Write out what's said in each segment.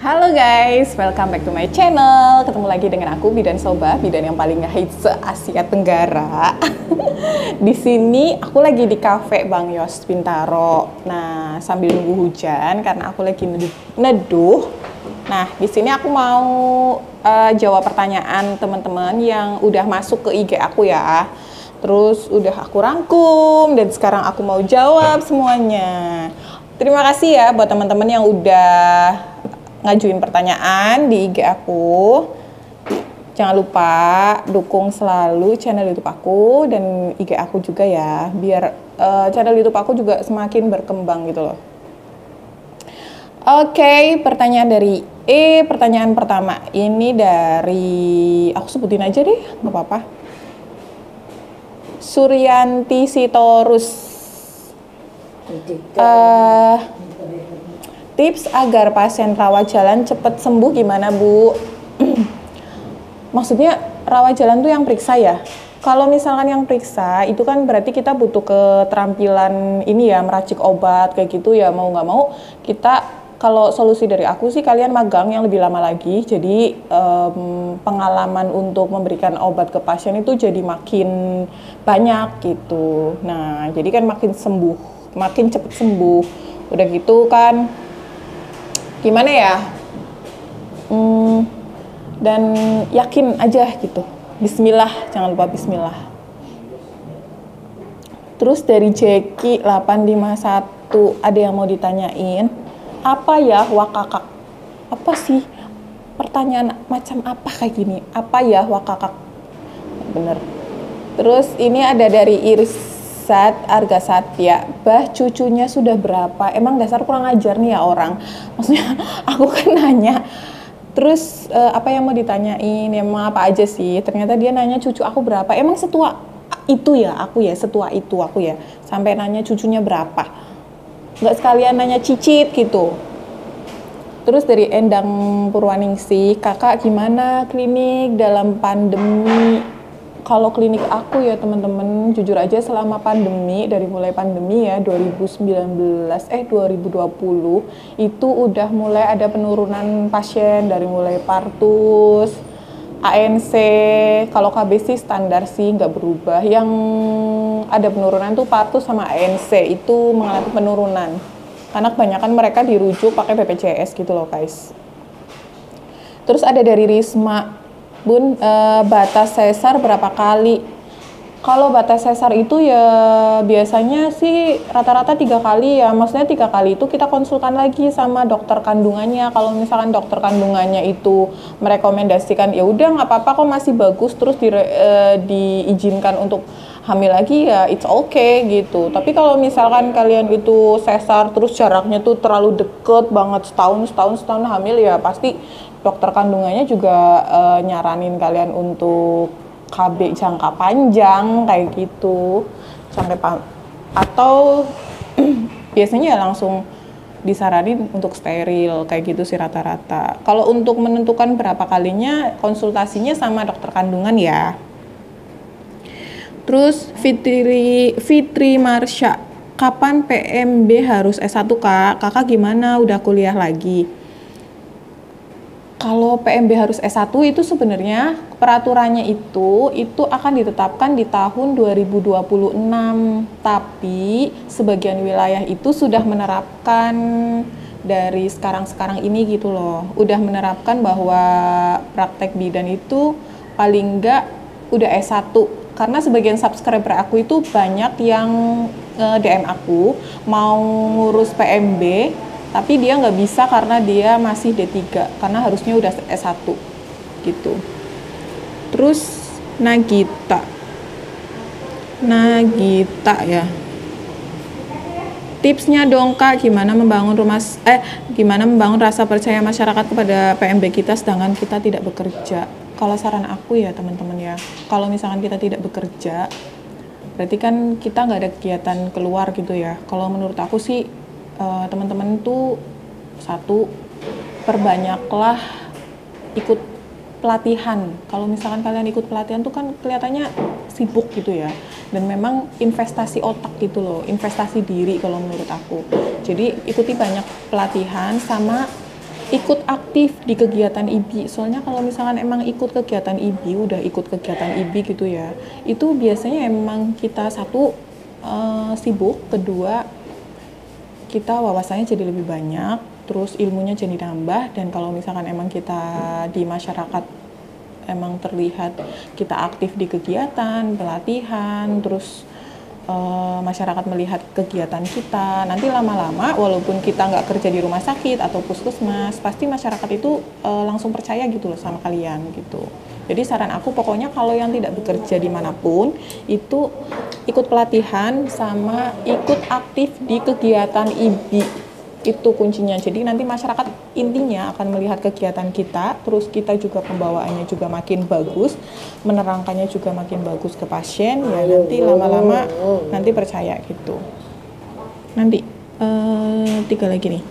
Halo guys, welcome back to my channel. Ketemu lagi dengan aku Bidan Soba, bidan yang paling ngehits se-Asia Tenggara. Di sini aku lagi di cafe Bang Yos Bintaro. Nah, sambil nunggu hujan karena aku lagi neduh. Nah, di sini aku mau jawab pertanyaan teman-teman yang udah masuk ke IG aku ya. Terus udah aku rangkum dan sekarang aku mau jawab semuanya. Terima kasih ya buat teman-teman yang udah ngajuin pertanyaan di IG aku. Jangan lupa dukung selalu channel YouTube aku dan IG aku juga ya, biar channel YouTube aku juga semakin berkembang gitu loh. Oke, pertanyaan dari pertanyaan pertama ini dari, aku sebutin aja deh, nggak apa-apa. Suryanti Sitorus. Tips agar pasien rawat jalan cepat sembuh gimana, Bu? Maksudnya rawat jalan tuh yang periksa ya? Kalau misalkan yang periksa, itu kan berarti kita butuh keterampilan ini ya, meracik obat kayak gitu ya, mau nggak mau kita, kalau solusi dari aku sih kalian magang yang lebih lama lagi, jadi pengalaman untuk memberikan obat ke pasien itu jadi makin banyak gitu. Nah, jadi kan makin sembuh, makin cepat sembuh. Udah gitu kan, gimana ya, dan yakin aja gitu, bismillah, jangan lupa bismillah. Terus dari Jeki 851, ada yang mau ditanyain, apa ya wakakak? Apa sih, pertanyaan macam apa kayak gini, apa ya wakakak? Bener. Terus ini ada dari Irsat Arga Satya, bah cucunya sudah berapa? Emang dasar kurang ajar nih ya orang. Maksudnya aku kan nanya, terus apa yang mau ditanyain, emang apa aja sih? Ternyata dia nanya cucu aku berapa. Emang setua itu ya aku ya, setua itu aku ya, sampai nanya cucunya berapa. Nggak sekalian nanya cicit gitu. Terus dari Endang Purwaningsih, kakak gimana klinik dalam pandemi? Kalau klinik aku ya teman-teman, jujur aja selama pandemi, dari mulai pandemi ya 2020 itu udah mulai ada penurunan pasien, dari mulai partus, ANC. Kalau KB sih standar sih nggak berubah, yang ada penurunan tuh partus sama ANC, itu mengalami penurunan karena kebanyakan mereka dirujuk pakai BPJS gitu loh guys. Terus ada dari Risma, Bun, batas sesar berapa kali? Kalau batas sesar itu ya biasanya sih rata-rata 3 kali ya. Maksudnya 3 kali itu kita konsulkan lagi sama dokter kandungannya. Kalau misalkan dokter kandungannya itu merekomendasikan ya udah nggak apa-apa kok masih bagus, terus diizinkan untuk hamil lagi ya it's okay gitu. Tapi kalau misalkan kalian itu sesar terus jaraknya tuh terlalu deket banget, setahun hamil, ya pasti dokter kandungannya juga nyaranin kalian untuk KB jangka panjang kayak gitu, atau biasanya ya langsung disaranin untuk steril kayak gitu sih rata-rata. Kalau untuk menentukan berapa kalinya, konsultasinya sama dokter kandungan ya. Terus Fitri Marsha, kapan PMB harus S1 kak? Kakak gimana, udah kuliah lagi? Kalau PMB harus S1 itu sebenarnya peraturannya itu akan ditetapkan di tahun 2026, tapi sebagian wilayah itu sudah menerapkan dari sekarang ini gitu loh, udah menerapkan bahwa praktek bidan itu paling enggak udah S1, karena sebagian subscriber aku itu banyak yang DM aku mau ngurus PMB, tapi dia nggak bisa karena dia masih D3, karena harusnya udah S1 gitu. Terus Nagita ya, tipsnya dong kak, gimana membangun rasa percaya masyarakat kepada PMB kita sedangkan kita tidak bekerja. Kalau saran aku ya teman-teman ya, kalau misalkan kita tidak bekerja, berarti kan kita nggak ada kegiatan keluar gitu ya. Kalau menurut aku sih teman-teman tuh, satu, perbanyaklah ikut pelatihan. Kalau misalkan kalian ikut pelatihan tuh kan kelihatannya sibuk gitu ya, dan memang investasi otak gitu loh, investasi diri kalau menurut aku. Jadi ikuti banyak pelatihan, sama ikut aktif di kegiatan IBI. Soalnya kalau misalkan emang ikut kegiatan IBI, udah ikut kegiatan IBI gitu ya, itu biasanya emang kita satu sibuk, kedua kita wawasannya jadi lebih banyak, terus ilmunya jadi nambah. Dan kalau misalkan emang kita di masyarakat emang terlihat kita aktif di kegiatan, pelatihan, terus masyarakat melihat kegiatan kita, nanti lama-lama walaupun kita nggak kerja di rumah sakit atau puskesmas, pasti masyarakat itu langsung percaya gitu loh sama kalian gitu. Jadi saran aku pokoknya kalau yang tidak bekerja dimanapun itu ikut pelatihan sama ikut aktif di kegiatan IBI, itu kuncinya. Jadi nanti masyarakat intinya akan melihat kegiatan kita, terus kita juga pembawaannya juga makin bagus, menerangkannya juga makin bagus ke pasien, ya nanti lama-lama nanti percaya gitu. Nanti 3 lagi nih.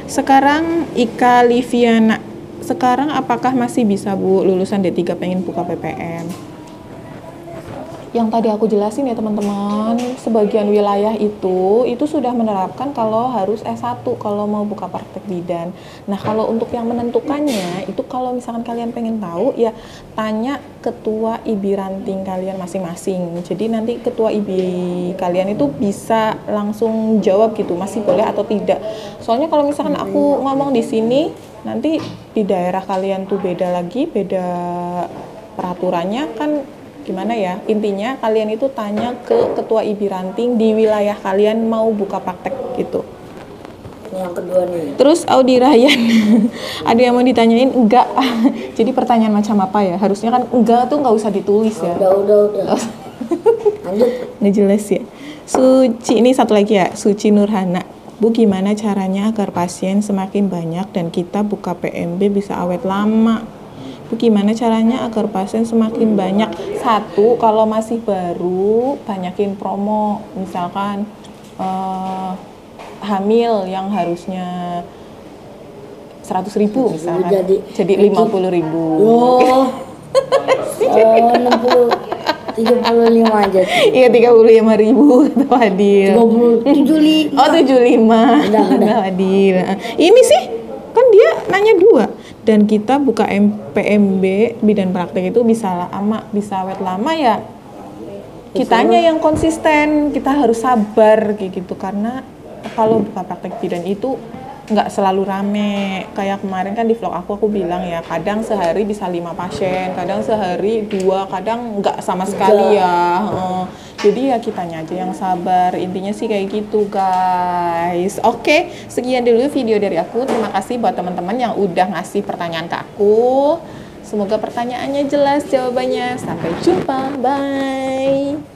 Sekarang Ika Liviana, sekarang apakah masih bisa Bu lulusan D3 pengen buka PPM? Yang tadi aku jelasin ya teman-teman, sebagian wilayah itu sudah menerapkan kalau harus S1 kalau mau buka praktek bidan. Nah kalau untuk yang menentukannya itu kalau misalkan kalian pengen tahu ya tanya ketua IBI ranting kalian masing-masing. Jadi nanti ketua IBI kalian itu bisa langsung jawab gitu masih boleh atau tidak. Soalnya kalau misalkan aku ngomong di sini nanti di daerah kalian tuh beda lagi, beda peraturannya kan. Gimana ya, intinya kalian itu tanya ke ketua IBI ranting di wilayah kalian mau buka praktek gitu. Yang kedua nih. Terus Audi Ryan, ada yang mau ditanyain? Enggak. Jadi pertanyaan macam apa ya? Harusnya kan enggak tuh nggak usah ditulis ya. Udah. Lanjut. Nggak jelas ya. Suci, ini satu lagi ya, Suci Nurhana. Bu, gimana caranya agar pasien semakin banyak dan kita buka PMB bisa awet lama? Gimana caranya agar pasien semakin banyak? Satu, kalau masih baru banyakin promo, misalkan hamil yang harusnya 100.000 misalkan jadi 50.000. Oh 35 aja. Iya 35.000 kata Fadil. 75. Oh 75. Udah Fadil. Ini sih kan dia nanya 2. Dan kita buka PMB bidan praktek itu bisa lama, bisa awet lama ya. Kitanya yang konsisten, kita harus sabar kayak gitu. Karena kalau buka praktek bidan itu nggak selalu rame. Kayak kemarin kan di vlog aku bilang ya, kadang sehari bisa 5 pasien, kadang sehari 2, kadang nggak sama sekali ya. Jadi ya kitanya aja yang sabar. Intinya sih kayak gitu guys. Oke, sekian dulu video dari aku. Terima kasih buat teman-teman yang udah ngasih pertanyaan ke aku. Semoga pertanyaannya jelas jawabannya. Sampai jumpa, bye.